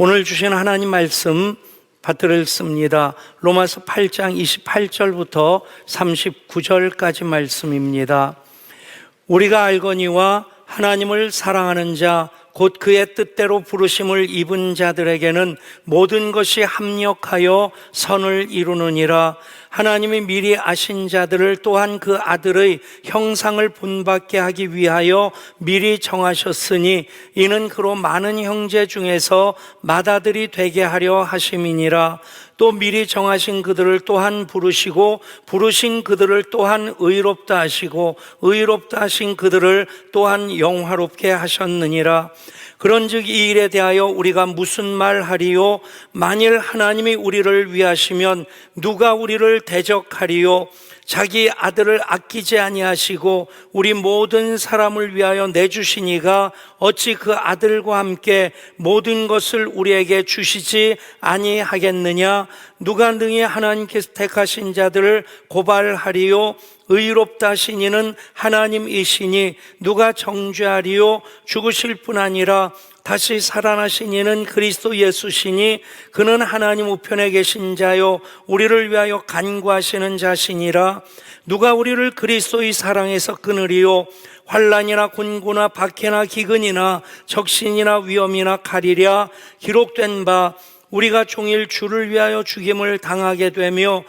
오늘 주신 하나님 말씀 받들어 읽습니다. 로마서 8장 28절부터 39절까지 말씀입니다. 우리가 알거니와 하나님을 사랑하는 자 곧 그의 뜻대로 부르심을 입은 자들에게는 모든 것이 합력하여 선을 이루느니라. 하나님이 미리 아신 자들을 또한 그 아들의 형상을 본받게 하기 위하여 미리 정하셨으니 이는 그로 많은 형제 중에서 맏아들이 되게 하려 하심이니라. 또 미리 정하신 그들을 또한 부르시고 부르신 그들을 또한 의롭다 하시고 의롭다 하신 그들을 또한 영화롭게 하셨느니라. 그런즉 이 일에 대하여 우리가 무슨 말하리요? 만일 하나님이 우리를 위하시면 누가 우리를 대적하리요? 자기 아들을 아끼지 아니하시고 우리 모든 사람을 위하여 내주시니가 어찌 그 아들과 함께 모든 것을 우리에게 주시지 아니하겠느냐? 누가 능히 하나님께서 택하신 자들을 고발하리요? 의롭다 하신 이는 하나님이시니 누가 정죄하리요? 죽으실 뿐 아니라 다시 살아나신 이는 그리스도 예수시니 그는 하나님 우편에 계신 자요 우리를 위하여 간구하시는 자시니라. 누가 우리를 그리스도의 사랑에서 끊으리요? 환난이나 곤고나 박해나 기근이나 적신이나 위험이나 칼이랴. 기록된 바 우리가 종일 주를 위하여 죽임을 당하게 되며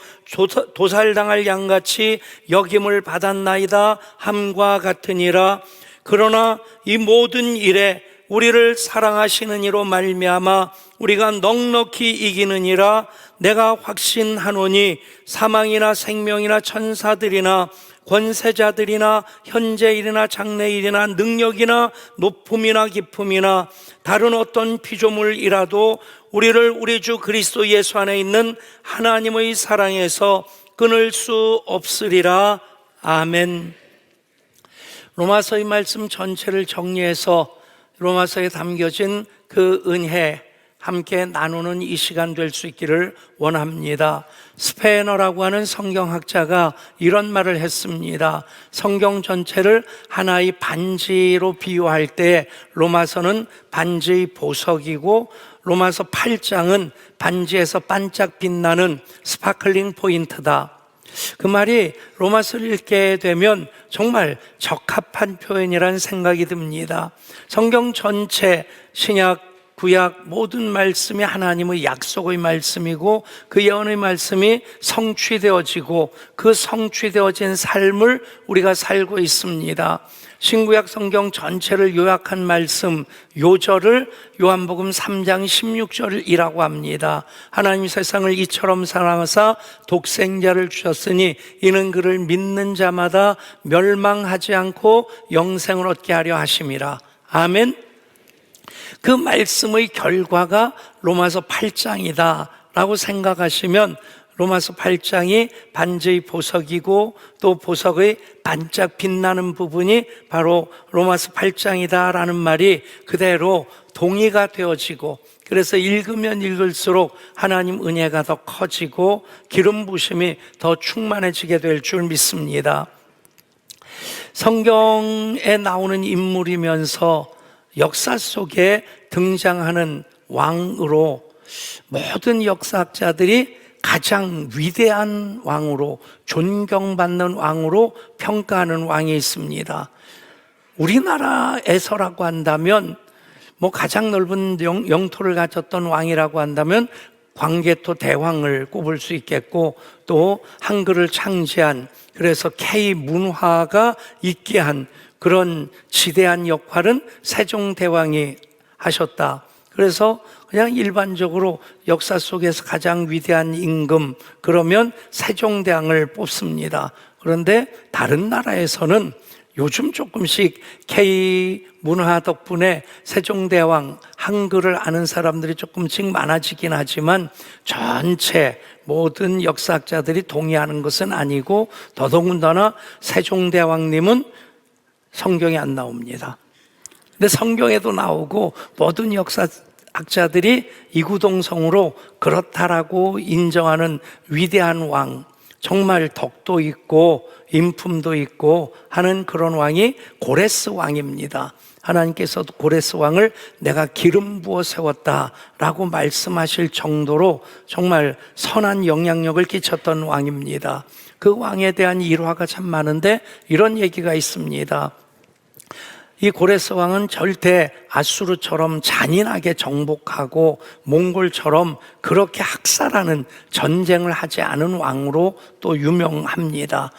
도살당할 양같이 여김을 받았나이다 함과 같으니라. 그러나 이 모든 일에 우리를 사랑하시는 이로 말미암아 우리가 넉넉히 이기느니라. 내가 확신하노니 사망이나 생명이나 천사들이나 권세자들이나 현재일이나 장래일이나 능력이나 높음이나 깊음이나 다른 어떤 피조물이라도 우리를 우리 주 그리스도 예수 안에 있는 하나님의 사랑에서 끊을 수 없으리라. 아멘. 로마서의 말씀 전체를 정리해서 로마서에 담겨진 그 은혜 함께 나누는 이 시간 될 수 있기를 원합니다. 스페너라고 하는 성경학자가 이런 말을 했습니다. 성경 전체를 하나의 반지로 비유할 때 로마서는 반지의 보석이고 로마서 8장은 반지에서 반짝 빛나는 스파클링 포인트다. 그 말이 로마서를 읽게 되면 정말 적합한 표현이라는 생각이 듭니다. 성경 전체 신약 구약 모든 말씀이 하나님의 약속의 말씀이고 그 예언의 말씀이 성취되어지고 그 성취되어진 삶을 우리가 살고 있습니다. 신구약 성경 전체를 요약한 말씀 요절을 요한복음 3장 16절이라고 합니다. 하나님 세상을 이처럼 사랑하사 독생자를 주셨으니 이는 그를 믿는 자마다 멸망하지 않고 영생을 얻게 하려 하심이라. 아멘. 그 말씀의 결과가 로마서 8장이다 라고 생각하시면 로마서 8장이 반지의 보석이고 또 보석의 반짝 빛나는 부분이 바로 로마서 8장이다 라는 말이 그대로 동의가 되어지고 그래서 읽으면 읽을수록 하나님 은혜가 더 커지고 기름 부심이 더 충만해지게 될 줄 믿습니다. 성경에 나오는 인물이면서 역사 속에 등장하는 왕으로 모든 역사학자들이 가장 위대한 왕으로 존경받는 왕으로 평가하는 왕이 있습니다. 우리나라에서라고 한다면 가장 넓은 영토를 가졌던 왕이라고 한다면 광개토 대왕을 꼽을 수 있겠고 또 한글을 창시한 그래서 K 문화가 있게 한 그런 지대한 역할은 세종대왕이 하셨다. 그래서 그냥 일반적으로 역사 속에서 가장 위대한 임금 그러면 세종대왕을 뽑습니다. 그런데 다른 나라에서는 요즘 조금씩 K 문화 덕분에 세종대왕 한글을 아는 사람들이 조금씩 많아지긴 하지만 전체 모든 역사학자들이 동의하는 것은 아니고 더더군다나 세종대왕님은 성경에 안 나옵니다. 근데 성경에도 나오고 모든 역사학자들이 이구동성으로 그렇다라고 인정하는 위대한 왕, 정말 덕도 있고 인품도 있고 하는 그런 왕이 고레스 왕입니다. 하나님께서도 고레스 왕을 내가 기름 부어 세웠다라고 말씀하실 정도로 정말 선한 영향력을 끼쳤던 왕입니다. 그 왕에 대한 일화가 참 많은데 이런 얘기가 있습니다. 이 고레스 왕은 절대 아수르처럼 잔인하게 정복하고 몽골처럼 그렇게 학살하는 전쟁을 하지 않은 왕으로 또 유명합니다.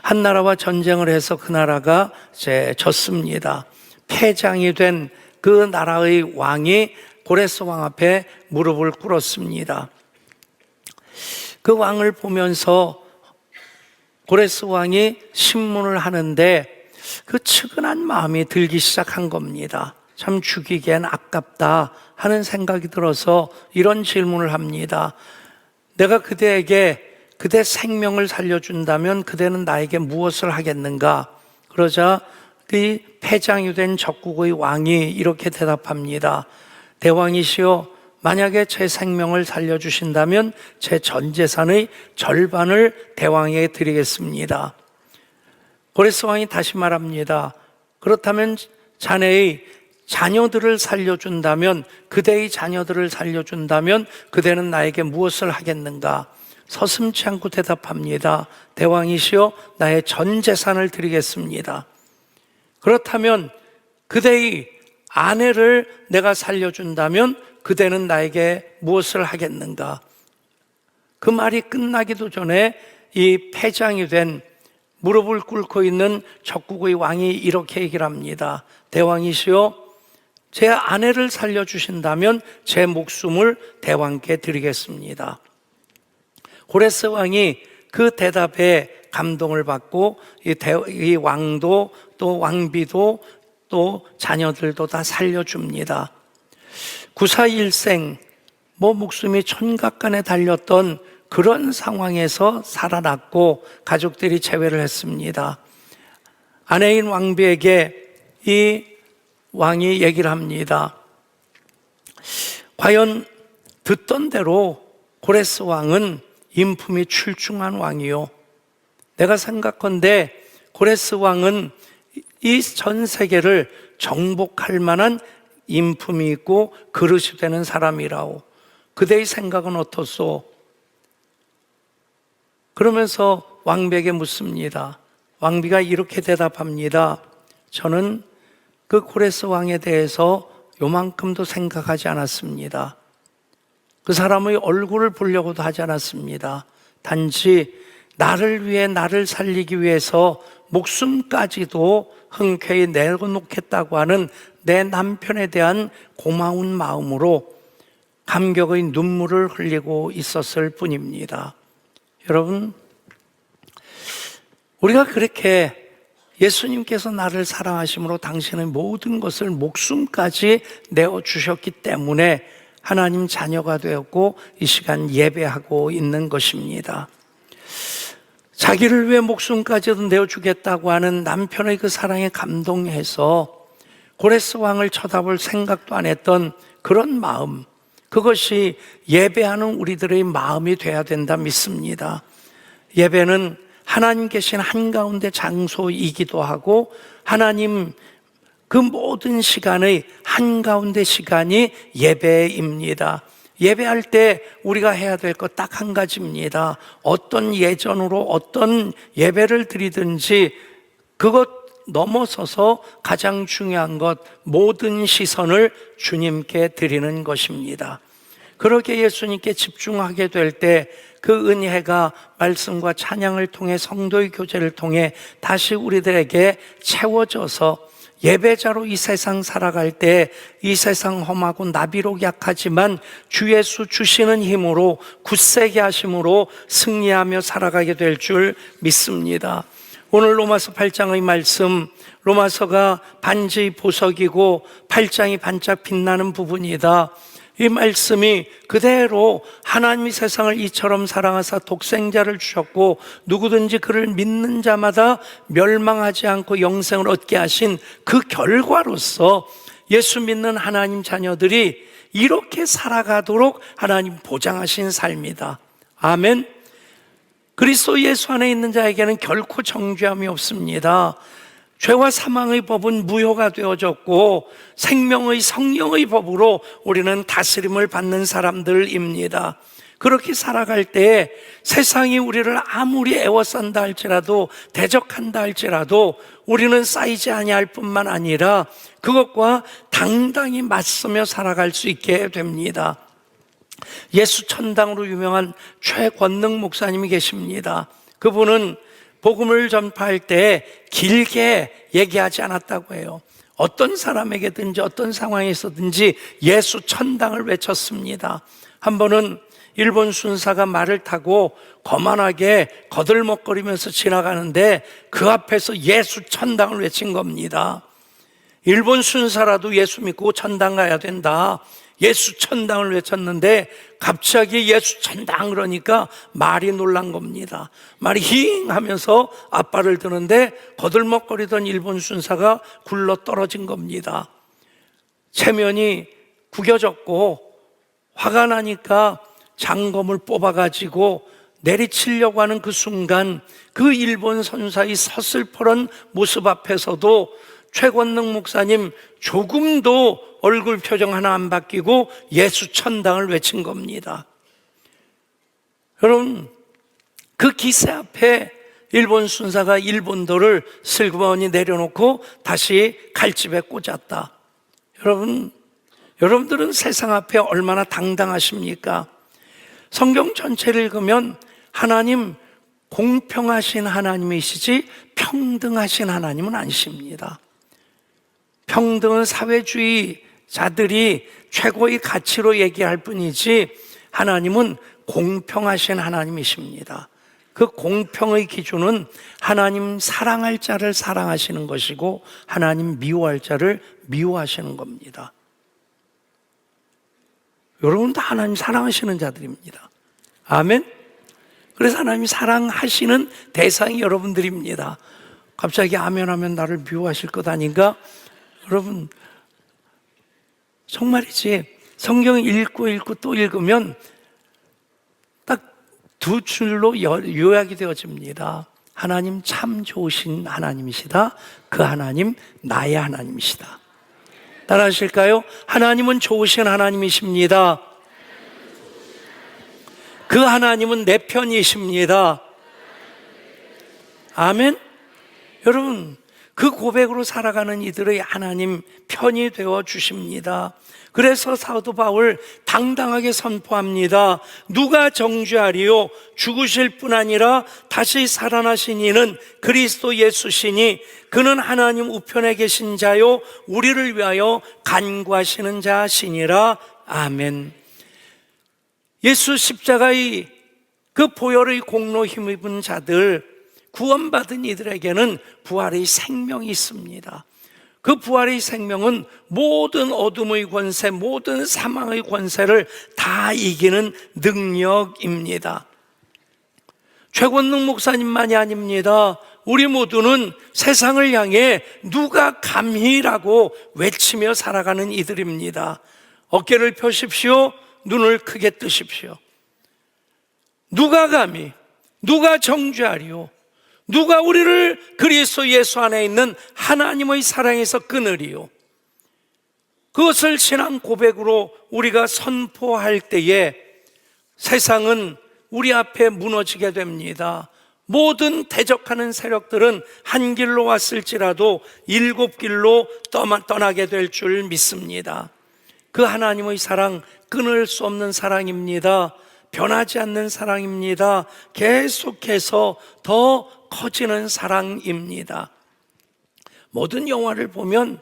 한 나라와 전쟁을 해서 그 나라가 이제 졌습니다. 패장이 된 그 나라의 왕이 고레스 왕 앞에 무릎을 꿇었습니다. 그 왕을 보면서 고레스 왕이 신문을 하는데 그 측은한 마음이 들기 시작한 겁니다. 참 죽이기엔 아깝다 하는 생각이 들어서 이런 질문을 합니다. 내가 그대에게 그대 생명을 살려준다면 그대는 나에게 무엇을 하겠는가? 그러자 그 패장이 된 적국의 왕이 이렇게 대답합니다. 대왕이시여, 만약에 제 생명을 살려주신다면 제 전 재산의 절반을 대왕에게 드리겠습니다. 고레스 왕이 다시 말합니다. 그렇다면 자네의 자녀들을 살려준다면, 그대의 자녀들을 살려준다면 그대는 나에게 무엇을 하겠는가? 서슴지 않고 대답합니다. 대왕이시여, 나의 전 재산을 드리겠습니다. 그렇다면 그대의 아내를 내가 살려준다면 그대는 나에게 무엇을 하겠는가? 그 말이 끝나기도 전에 이 패장이 된 무릎을 꿇고 있는 적국의 왕이 이렇게 얘기를 합니다. 대왕이시여, 제 아내를 살려주신다면 제 목숨을 대왕께 드리겠습니다. 고레스 왕이 그 대답에 감동을 받고 이 왕도 또 왕비도 또 자녀들도 다 살려줍니다. 구사일생, 목숨이 천각간에 달렸던 그런 상황에서 살아났고 가족들이 재회를 했습니다. 아내인 왕비에게 이 왕이 얘기를 합니다. 과연 듣던 대로 고레스 왕은 인품이 출중한 왕이요, 내가 생각컨대 고레스 왕은 이 전 세계를 정복할 만한 인품이 있고 그릇이 되는 사람이라오. 그대의 생각은 어떻소? 그러면서 왕비에게 묻습니다. 왕비가 이렇게 대답합니다. 저는 그 고레스 왕에 대해서 요만큼도 생각하지 않았습니다. 그 사람의 얼굴을 보려고도 하지 않았습니다. 단지 나를 위해, 나를 살리기 위해서 목숨까지도 흔쾌히 내어놓겠다고 하는 내 남편에 대한 고마운 마음으로 감격의 눈물을 흘리고 있었을 뿐입니다. 여러분, 우리가 그렇게 예수님께서 나를 사랑하심으로 당신의 모든 것을 목숨까지 내어주셨기 때문에 하나님 자녀가 되었고 이 시간 예배하고 있는 것입니다. 자기를 위해 목숨까지도 내어주겠다고 하는 남편의 그 사랑에 감동해서 고레스 왕을 쳐다볼 생각도 안 했던 그런 마음, 그것이 예배하는 우리들의 마음이 돼야 된다 믿습니다. 예배는 하나님 계신 한가운데 장소이기도 하고 하나님 그 모든 시간의 한가운데 시간이 예배입니다. 예배할 때 우리가 해야 될 것 딱 한 가지입니다. 어떤 예전으로 어떤 예배를 드리든지 그것 넘어서서 가장 중요한 것, 모든 시선을 주님께 드리는 것입니다. 그렇게 예수님께 집중하게 될 때 그 은혜가 말씀과 찬양을 통해 성도의 교제를 통해 다시 우리들에게 채워져서 예배자로 이 세상 살아갈 때 이 세상 험하고 나비록 약하지만 주 예수 주시는 힘으로 굳세게 하심으로 승리하며 살아가게 될 줄 믿습니다. 오늘 로마서 8장의 말씀, 로마서가 반지 보석이고 8장이 반짝 빛나는 부분이다. 이 말씀이 그대로 하나님이 세상을 이처럼 사랑하사 독생자를 주셨고 누구든지 그를 믿는 자마다 멸망하지 않고 영생을 얻게 하신 그 결과로서 예수 믿는 하나님 자녀들이 이렇게 살아가도록 하나님 보장하신 삶이다. 아멘. 그리스도 예수 안에 있는 자에게는 결코 정죄함이 없습니다. 죄와 사망의 법은 무효가 되어졌고 생명의 성령의 법으로 우리는 다스림을 받는 사람들입니다. 그렇게 살아갈 때 세상이 우리를 아무리 애워싼다 할지라도, 대적한다 할지라도 우리는 쌓이지 아니할 뿐만 아니라 그것과 당당히 맞서며 살아갈 수 있게 됩니다. 예수 천당으로 유명한 최권능 목사님이 계십니다. 그분은 복음을 전파할 때 길게 얘기하지 않았다고 해요. 어떤 사람에게든지 어떤 상황에서든지 예수 천당을 외쳤습니다. 한 번은 일본 순사가 말을 타고 거만하게 거들먹거리면서 지나가는데 그 앞에서 예수 천당을 외친 겁니다. 일본 순사라도 예수 믿고 천당 가야 된다, 예수 천당을 외쳤는데 갑자기 예수 천당 그러니까 말이 놀란 겁니다. 말이 힝 하면서 앞발을 드는데 거들먹거리던 일본 순사가 굴러 떨어진 겁니다. 체면이 구겨졌고 화가 나니까 장검을 뽑아가지고 내리치려고 하는 그 순간 그 일본 선사의 서슬퍼런 모습 앞에서도 최권능 목사님 조금도 얼굴 표정 하나 안 바뀌고 예수 천당을 외친 겁니다. 여러분, 그 기세 앞에 일본 순사가 일본도를 슬그머니 내려놓고 다시 칼집에 꽂았다. 여러분들은 세상 앞에 얼마나 당당하십니까? 성경 전체를 읽으면 하나님 공평하신 하나님이시지 평등하신 하나님은 아니십니다. 평등은 사회주의자들이 최고의 가치로 얘기할 뿐이지 하나님은 공평하신 하나님이십니다. 그 공평의 기준은 하나님 사랑할 자를 사랑하시는 것이고 하나님 미워할 자를 미워하시는 겁니다. 여러분도 하나님 사랑하시는 자들입니다. 아멘? 그래서 하나님이 사랑하시는 대상이 여러분들입니다. 갑자기 아멘 하면 나를 미워하실 것 아닌가? 여러분, 정말이지 성경 읽고 또 읽으면 딱 두 줄로 요약이 되어집니다. 하나님 참 좋으신 하나님이시다. 그 하나님 나의 하나님이시다. 따라 하실까요? 하나님은 좋으신 하나님이십니다. 그 하나님은 내 편이십니다. 아멘? 여러분, 그 고백으로 살아가는 이들의 하나님 편이 되어 주십니다. 그래서 사도 바울 당당하게 선포합니다. 누가 정죄하리요? 죽으실 뿐 아니라 다시 살아나신 이는 그리스도 예수시니 그는 하나님 우편에 계신 자요 우리를 위하여 간구하시는 자시니라. 아멘. 예수 십자가의 그 보혈의 공로 힘입은 자들, 구원받은 이들에게는 부활의 생명이 있습니다. 그 부활의 생명은 모든 어둠의 권세, 모든 사망의 권세를 다 이기는 능력입니다. 최권능 목사님만이 아닙니다. 우리 모두는 세상을 향해 누가 감히라고 외치며 살아가는 이들입니다. 어깨를 펴십시오. 눈을 크게 뜨십시오. 누가 감히, 누가 정죄하리요? 누가 우리를 그리스도 예수 안에 있는 하나님의 사랑에서 끊으리요? 그것을 신앙 고백으로 우리가 선포할 때에 세상은 우리 앞에 무너지게 됩니다. 모든 대적하는 세력들은 한 길로 왔을지라도 7길로 떠나게 될 줄 믿습니다. 그 하나님의 사랑, 끊을 수 없는 사랑입니다. 변하지 않는 사랑입니다. 계속해서 더 커지는 사랑입니다. 모든 영화를 보면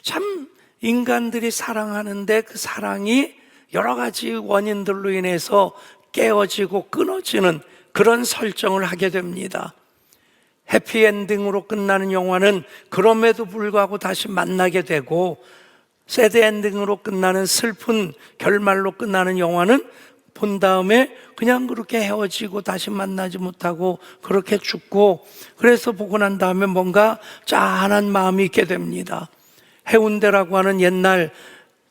참 인간들이 사랑하는데 그 사랑이 여러 가지 원인들로 인해서 깨어지고 끊어지는 그런 설정을 하게 됩니다. 해피엔딩으로 끝나는 영화는 그럼에도 불구하고 다시 만나게 되고, 새드엔딩으로 끝나는 슬픈 결말로 끝나는 영화는 본 다음에 그냥 그렇게 헤어지고 다시 만나지 못하고 그렇게 죽고, 그래서 보고 난 다음에 뭔가 짠한 마음이 있게 됩니다. 해운대라고 하는 옛날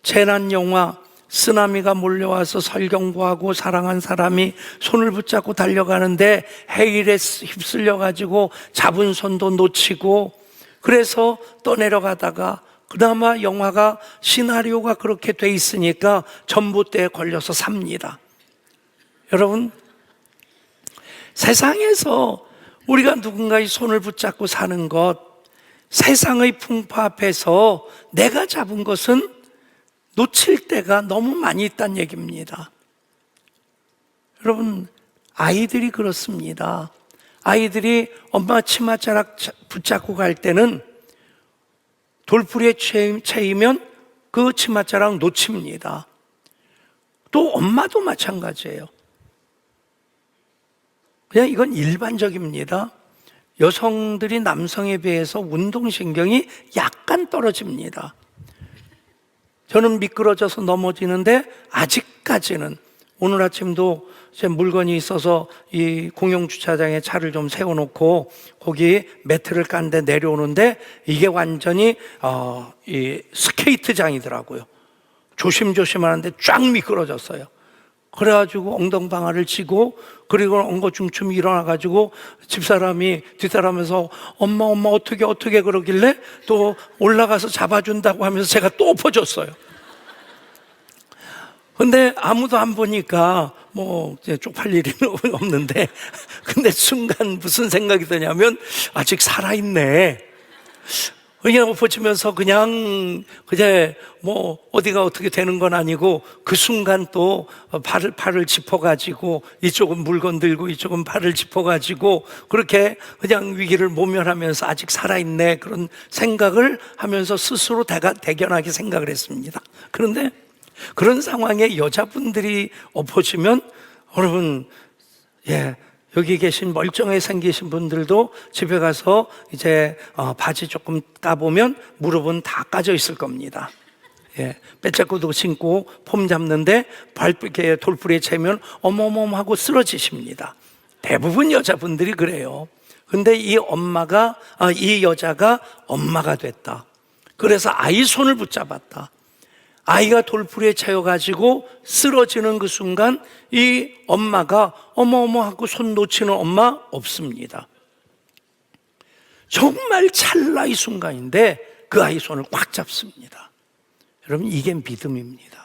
재난 영화, 쓰나미가 몰려와서 설경구하고 사랑한 사람이 손을 붙잡고 달려가는데 해일에 휩쓸려 가지고 잡은 손도 놓치고 그래서 떠내려가다가 그나마 영화가 시나리오가 그렇게 돼 있으니까 전봇대에 걸려서 삽니다. 여러분, 세상에서 우리가 누군가의 손을 붙잡고 사는 것, 세상의 풍파 앞에서 내가 잡은 것은 놓칠 때가 너무 많이 있다는 얘기입니다. 여러분, 아이들이 그렇습니다. 아이들이 엄마 치맛자락 붙잡고 갈 때는 돌풀이에 채이면 그 치맛자락 놓칩니다. 또 엄마도 마찬가지예요. 그냥 이건 일반적입니다. 여성들이 남성에 비해서 운동신경이 약간 떨어집니다. 저는 미끄러져서 넘어지는데 아직까지는, 오늘 아침도 제 물건이 있어서 이 공용주차장에 차를 좀 세워놓고 거기 매트를 깐데 내려오는데 이게 완전히 이 스케이트장이더라고요. 조심조심 하는데 쫙 미끄러졌어요. 그래가지고 엉덩방아를 치고, 그리고 엉거중춤 일어나가지고 집사람이 뒤따라면서 엄마 어떻게 그러길래 또 올라가서 잡아준다고 하면서 제가 또 엎어졌어요. 근데 아무도 안 보니까 뭐 쪽팔 일은 없는데, 근데 순간 무슨 생각이 드냐면 아직 살아있네. 그냥 엎어지면서 그냥 뭐 어디가 어떻게 되는 건 아니고, 그 순간 또 팔을 짚어가지고 이쪽은 물건 들고 이쪽은 팔을 짚어가지고 그렇게 그냥 위기를 모면하면서 아직 살아있네, 그런 생각을 하면서 스스로 대견하게 생각을 했습니다. 그런데 그런 상황에 여자분들이 엎어지면, 여러분, 여기 계신 멀쩡하게 생기신 분들도 집에 가서 이제 바지 조금 까보면 무릎은 다 까져 있을 겁니다. 빼짝구도 신고 폼 잡는데 발끝에 돌풀이에 채면 어머머머 하고 쓰러지십니다. 대부분 여자분들이 그래요. 근데 이 여자가 엄마가 됐다. 그래서 아이 손을 붙잡았다. 아이가 돌풀이에 채여가지고 쓰러지는 그 순간 이 엄마가 어머어머 하고 손 놓치는 엄마 없습니다. 정말 찰나의 순간인데 그 아이 손을 꽉 잡습니다. 여러분, 이게 믿음입니다.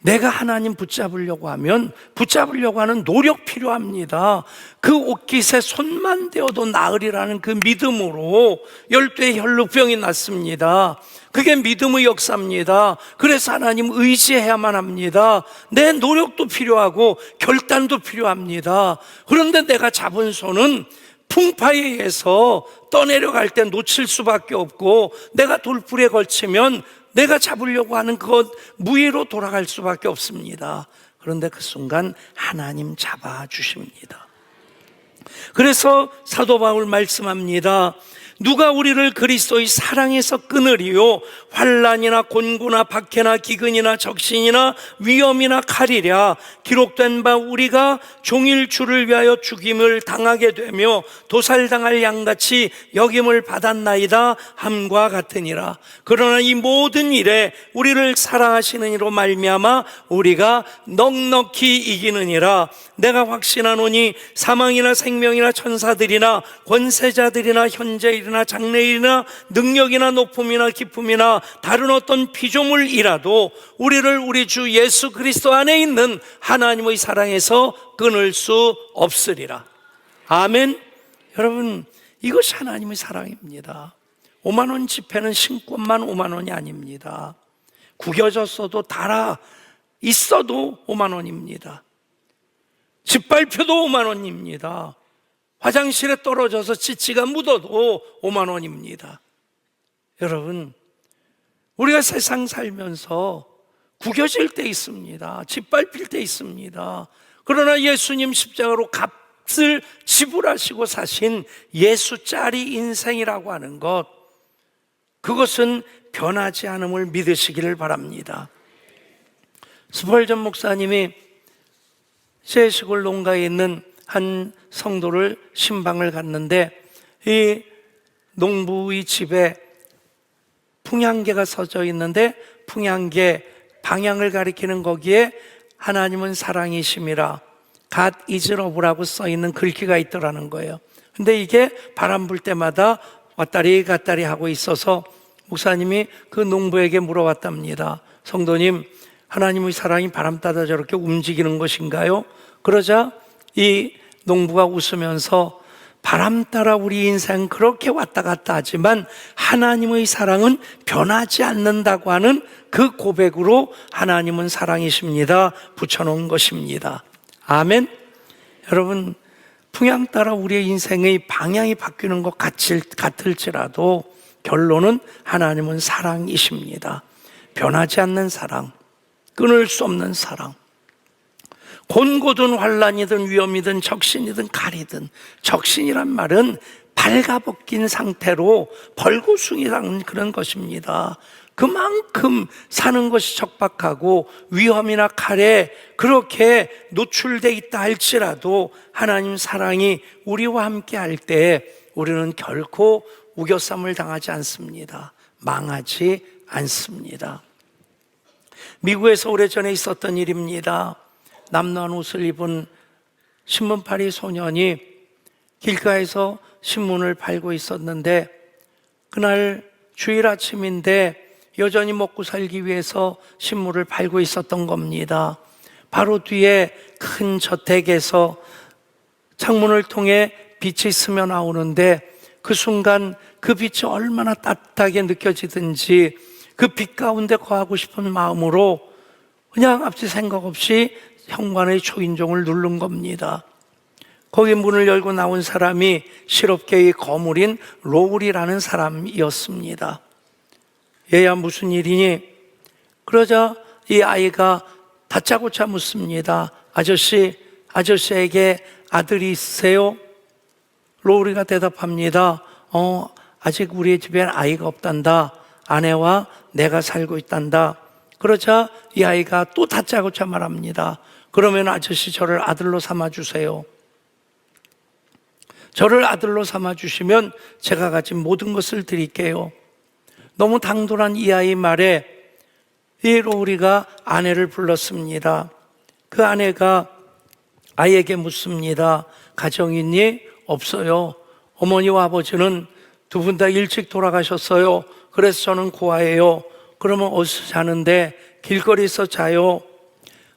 내가 하나님 붙잡으려고 하면 붙잡으려고 하는 노력 필요합니다. 그 옷깃에 손만 대어도 나으리라는 그 믿음으로 12의 혈루병이 났습니다. 그게 믿음의 역사입니다. 그래서 하나님 의지해야만 합니다. 내 노력도 필요하고 결단도 필요합니다. 그런데 내가 잡은 손은 풍파에 의해서 떠내려갈 때 놓칠 수밖에 없고, 내가 돌풀에 걸치면 내가 잡으려고 하는 그것 무의로 돌아갈 수밖에 없습니다. 그런데 그 순간 하나님 잡아주십니다. 그래서 사도 바울 말씀합니다. 누가 우리를 그리스도의 사랑에서 끊으리요? 환난이나 곤고나 박해나 기근이나 적신이나 위험이나 칼이랴. 기록된 바 우리가 종일 주를 위하여 죽임을 당하게 되며 도살당할 양같이 여김을 받았나이다 함과 같으니라. 그러나 이 모든 일에 우리를 사랑하시는 이로 말미암아 우리가 넉넉히 이기느니라. 내가 확신하노니 사망이나 생명이나 천사들이나 권세자들이나 현재일이나 장래일이나 능력이나 높음이나 기쁨이나 다른 어떤 피조물이라도 우리를 우리 주 예수 그리스도 안에 있는 하나님의 사랑에서 끊을 수 없으리라. 아멘. 여러분, 이것이 하나님의 사랑입니다. 5만 원 지폐는 신권만 5만 원이 아닙니다. 구겨졌어도 달아 있어도 5만 원입니다. 집발표도 5만 원입니다. 화장실에 떨어져서 치치가 묻어도 5만 원입니다. 여러분, 우리가 세상 살면서 구겨질 때 있습니다. 짓밟힐 때 있습니다. 그러나 예수님 십자가로 값을 지불하시고 사신 예수짜리 인생이라고 하는 것, 그것은 변하지 않음을 믿으시기를 바랍니다. 스펄전 목사님이 제 시골 농가에 있는 한 성도를 신방을 갔는데, 이 농부의 집에 풍향계가 서져 있는데 풍향계 방향을 가리키는 거기에 하나님은 사랑이심이라 God is love라고 써 있는 글귀가 있더라는 거예요. 근데 이게 바람 불 때마다 왔다리 갔다리 하고 있어서 목사님이 그 농부에게 물어봤답니다. 성도님, 하나님의 사랑이 바람 따다 저렇게 움직이는 것인가요? 그러자 이 농부가 웃으면서 바람 따라 우리 인생 그렇게 왔다 갔다 하지만 하나님의 사랑은 변하지 않는다고 하는 그 고백으로 하나님은 사랑이십니다 붙여놓은 것입니다. 아멘. 여러분, 풍향 따라 우리의 인생의 방향이 바뀌는 것 같을지라도 결론은 하나님은 사랑이십니다. 변하지 않는 사랑, 끊을 수 없는 사랑. 곤고든 환란이든 위험이든 적신이든 가리든, 적신이란 말은 발가벗긴 상태로 벌거숭이 당한 그런 것입니다. 그만큼 사는 것이 척박하고 위험이나 칼에 그렇게 노출되어 있다 할지라도 하나님 사랑이 우리와 함께 할 때 우리는 결코 우겨쌈을 당하지 않습니다. 망하지 않습니다. 미국에서 오래전에 있었던 일입니다. 남노한 옷을 입은 신문팔이 소년이 길가에서 신문을 팔고 있었는데 그날 주일 아침인데 여전히 먹고 살기 위해서 신문을 팔고 있었던 겁니다. 바로 뒤에 큰 저택에서 창문을 통해 빛이 스며 나오는데 그 순간 그 빛이 얼마나 따뜻하게 느껴지든지 그 빛 가운데 거하고 싶은 마음으로 그냥 앞뒤 생각 없이 현관의 초인종을 누른 겁니다. 거기 문을 열고 나온 사람이 실업계의 거물인 로울이라는 사람이었습니다. 얘야 무슨 일이니? 그러자 이 아이가 다짜고짜 묻습니다. 아저씨에게 아들이 있으세요? 로울이가 대답합니다. 아직 우리 집엔 아이가 없단다. 아내와 내가 살고 있단다. 그러자 이 아이가 또 다짜고짜 말합니다. 그러면 아저씨 저를 아들로 삼아주세요. 저를 아들로 삼아주시면 제가 가진 모든 것을 드릴게요. 너무 당돌한 이 아이 말에 이 로울이가 아내를 불렀습니다. 그 아내가 아이에게 묻습니다. 가정 있니? 없어요. 어머니와 아버지는 두 분 다 일찍 돌아가셨어요. 그래서 저는 고아예요. 그러면 어디서 자는데? 길거리에서 자요.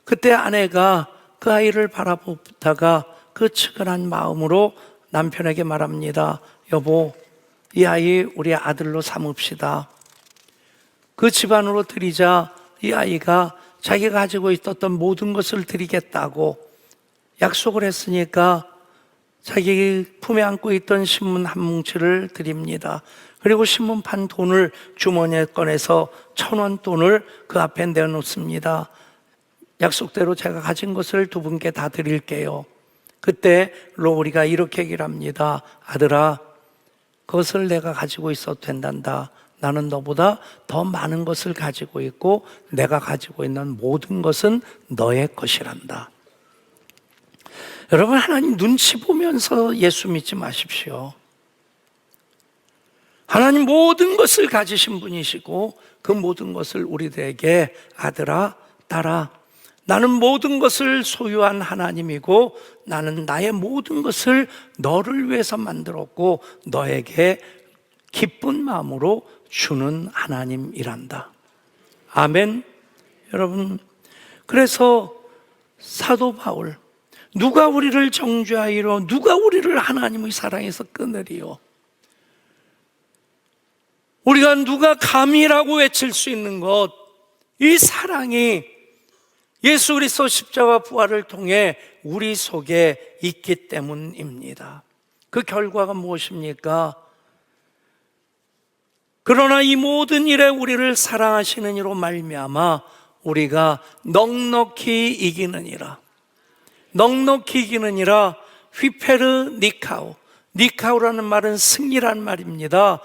그때 아내가 그 아이를 바라보다가 그 측은한 마음으로 남편에게 말합니다. 여보, 이 아이 우리 아들로 삼읍시다. 그 집안으로 드리자 이 아이가 자기가 가지고 있었던 모든 것을 드리겠다고 약속을 했으니까 자기 품에 안고 있던 신문 한 뭉치를 드립니다. 그리고 신문 판 돈을 주머니에 꺼내서 1,000원 돈을 그 앞에 내놓습니다. 약속대로 제가 가진 것을 두 분께 다 드릴게요. 그때 로울이가 이렇게 얘기를 합니다. 아들아, 그것을 내가 가지고 있어도 된단다. 나는 너보다 더 많은 것을 가지고 있고 내가 가지고 있는 모든 것은 너의 것이란다. 여러분, 하나님 눈치 보면서 예수 믿지 마십시오. 하나님 모든 것을 가지신 분이시고 그 모든 것을 우리들에게 아들아, 딸아, 나는 모든 것을 소유한 하나님이고 나는 나의 모든 것을 너를 위해서 만들었고 너에게 기쁜 마음으로 주는 하나님이란다. 아멘. 여러분, 그래서 사도 바울, 누가 우리를 정죄하리요? 누가 우리를 하나님의 사랑에서 끊으리요? 우리가 누가 감히라고 외칠 수 있는 것, 이 사랑이 예수 그리스도 십자가 부활을 통해 우리 속에 있기 때문입니다. 그 결과가 무엇입니까? 그러나 이 모든 일에 우리를 사랑하시는 이로 말미암아 우리가 넉넉히 이기느니라. 넉넉히 이기느니라. 휘페르 니카오. 니카오라는 말은 승리란 말입니다.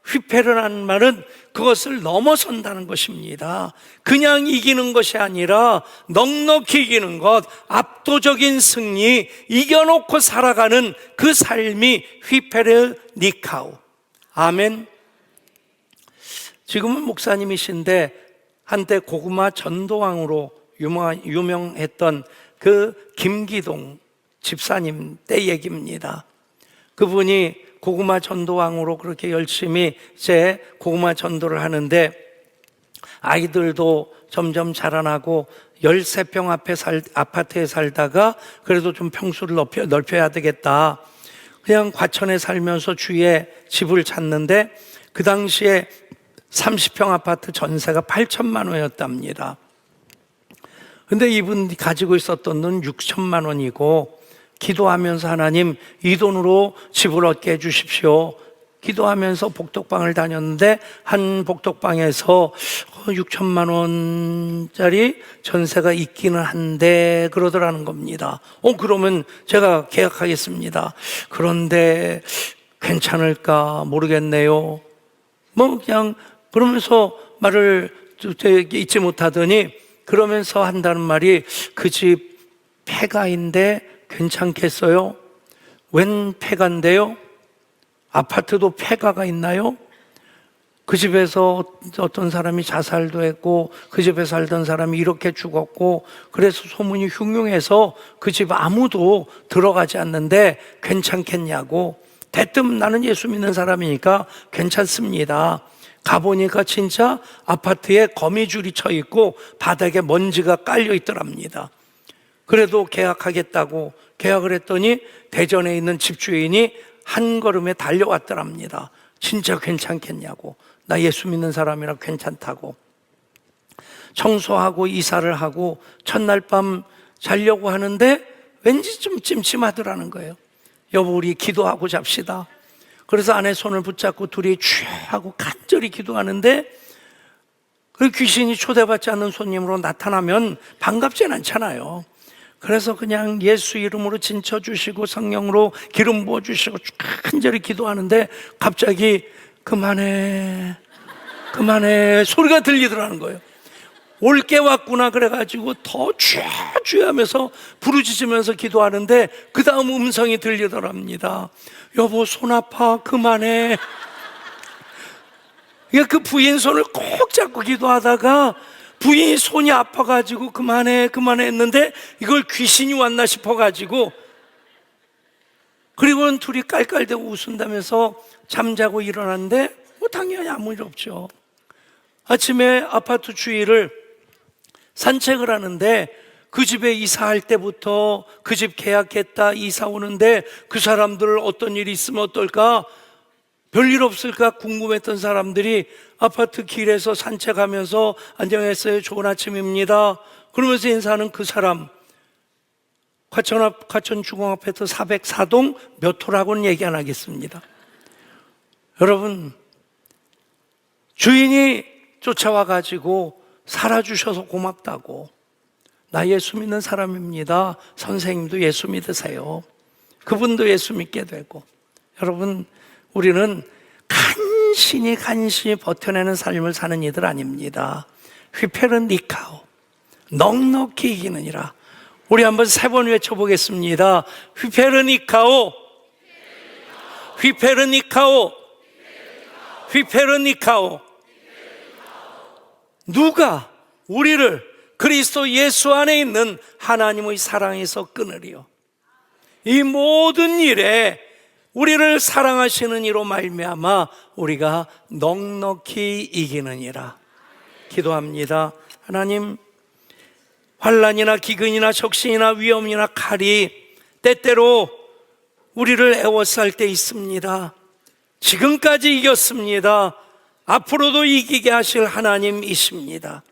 휘페르라는 말은 그것을 넘어선다는 것입니다. 그냥 이기는 것이 아니라 넉넉히 이기는 것, 압도적인 승리, 이겨놓고 살아가는 그 삶이 휘페르 니카오. 아멘. 지금은 목사님이신데 한때 고구마 전도왕으로 유명했던 그 김기동 집사님 때 얘기입니다. 그분이 고구마 전도왕으로 그렇게 열심히 이제 고구마 전도를 하는데 아이들도 점점 자라나고 13평 아파트에 살다가 그래도 좀 평수를 넓혀야 되겠다. 그냥 과천에 살면서 주위에 집을 찾는데 그 당시에 30평 아파트 전세가 8천만 원이었답니다. 근데 이분이 가지고 있었던 돈 6천만 원이고 기도하면서 하나님 이 돈으로 집을 얻게 해주십시오. 기도하면서 복덕방을 다녔는데 한 복덕방에서 6천만 원짜리 전세가 있기는 한데 그러더라는 겁니다. 그러면 제가 계약하겠습니다. 그런데 괜찮을까 모르겠네요. 그냥 그러면서 말을 잊지 못하더니 그러면서 한다는 말이 그 집 폐가인데 괜찮겠어요? 웬 폐가인데요? 아파트도 폐가가 있나요? 그 집에서 어떤 사람이 자살도 했고 그 집에 살던 사람이 이렇게 죽었고 그래서 소문이 흉흉해서 그 집 아무도 들어가지 않는데 괜찮겠냐고. 대뜸 나는 예수 믿는 사람이니까 괜찮습니다. 가보니까 진짜 아파트에 거미줄이 쳐 있고 바닥에 먼지가 깔려 있더랍니다. 그래도 계약하겠다고 계약을 했더니 대전에 있는 집주인이 한 걸음에 달려왔더랍니다. 진짜 괜찮겠냐고. 나 예수 믿는 사람이라 괜찮다고. 청소하고 이사를 하고 첫날 밤 자려고 하는데 왠지 좀 찜찜하더라는 거예요. 여보 우리 기도하고 잡시다. 그래서 아내 손을 붙잡고 둘이 취하고 간절히 기도하는데 그 귀신이 초대받지 않는 손님으로 나타나면 반갑진 않잖아요. 그래서 그냥 예수 이름으로 진쳐주시고 성령으로 기름 부어주시고 간절히 기도하는데 갑자기 그만해 소리가 들리더라는 거예요. 올게 왔구나 그래가지고 더 주하면서 부르짖으면서 기도하는데 그 다음 음성이 들리더랍니다. 여보 손 아파 그만해. 그 부인 손을 꼭 잡고 기도하다가 부인이 손이 아파가지고 그만해 했는데 이걸 귀신이 왔나 싶어가지고 그리고는 둘이 깔깔대고 웃은다면서 잠자고 일어났는데 당연히 아무 일 없죠. 아침에 아파트 주위를 산책을 하는데 그 집에 이사할 때부터 그 집 계약했다 이사 오는데 그 사람들 어떤 일이 있으면 어떨까 별일 없을까 궁금했던 사람들이 아파트 길에서 산책하면서 안녕하세요 좋은 아침입니다 그러면서 인사하는 그 사람 과천 주공아파트 404동 몇 호라고는 얘기 안 하겠습니다. 여러분 주인이 쫓아와가지고 살아주셔서 고맙다고 나 예수 믿는 사람입니다. 선생님도 예수 믿으세요. 그분도 예수 믿게 되고 여러분 우리는 간신히 버텨내는 삶을 사는 이들 아닙니다. 휘페른 니카오 넉넉히 이기느니라. 우리 한번 3번 외쳐보겠습니다. 휘페른 니카오 휘페른 니카오 휘페른 니카오. 누가 우리를 그리스도 예수 안에 있는 하나님의 사랑에서 끊으리요. 이 모든 일에 우리를 사랑하시는 이로 말미암아 우리가 넉넉히 이기느니라. 기도합니다. 하나님 환난이나 기근이나 적신이나 위험이나 칼이 때때로 우리를 애워쌀 때 있습니다. 지금까지 이겼습니다. 앞으로도 이기게 하실 하나님이십니다.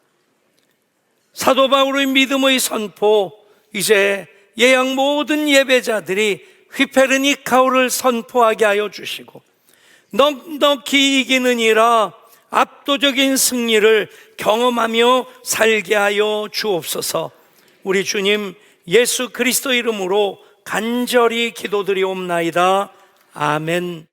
사도 바울의 믿음의 선포 이제 예양 모든 예배자들이 휘페르니카오를 선포하게 하여 주시고 넉넉히 이기느니라 압도적인 승리를 경험하며 살게 하여 주옵소서. 우리 주님 예수 그리스도 이름으로 간절히 기도드리옵나이다. 아멘.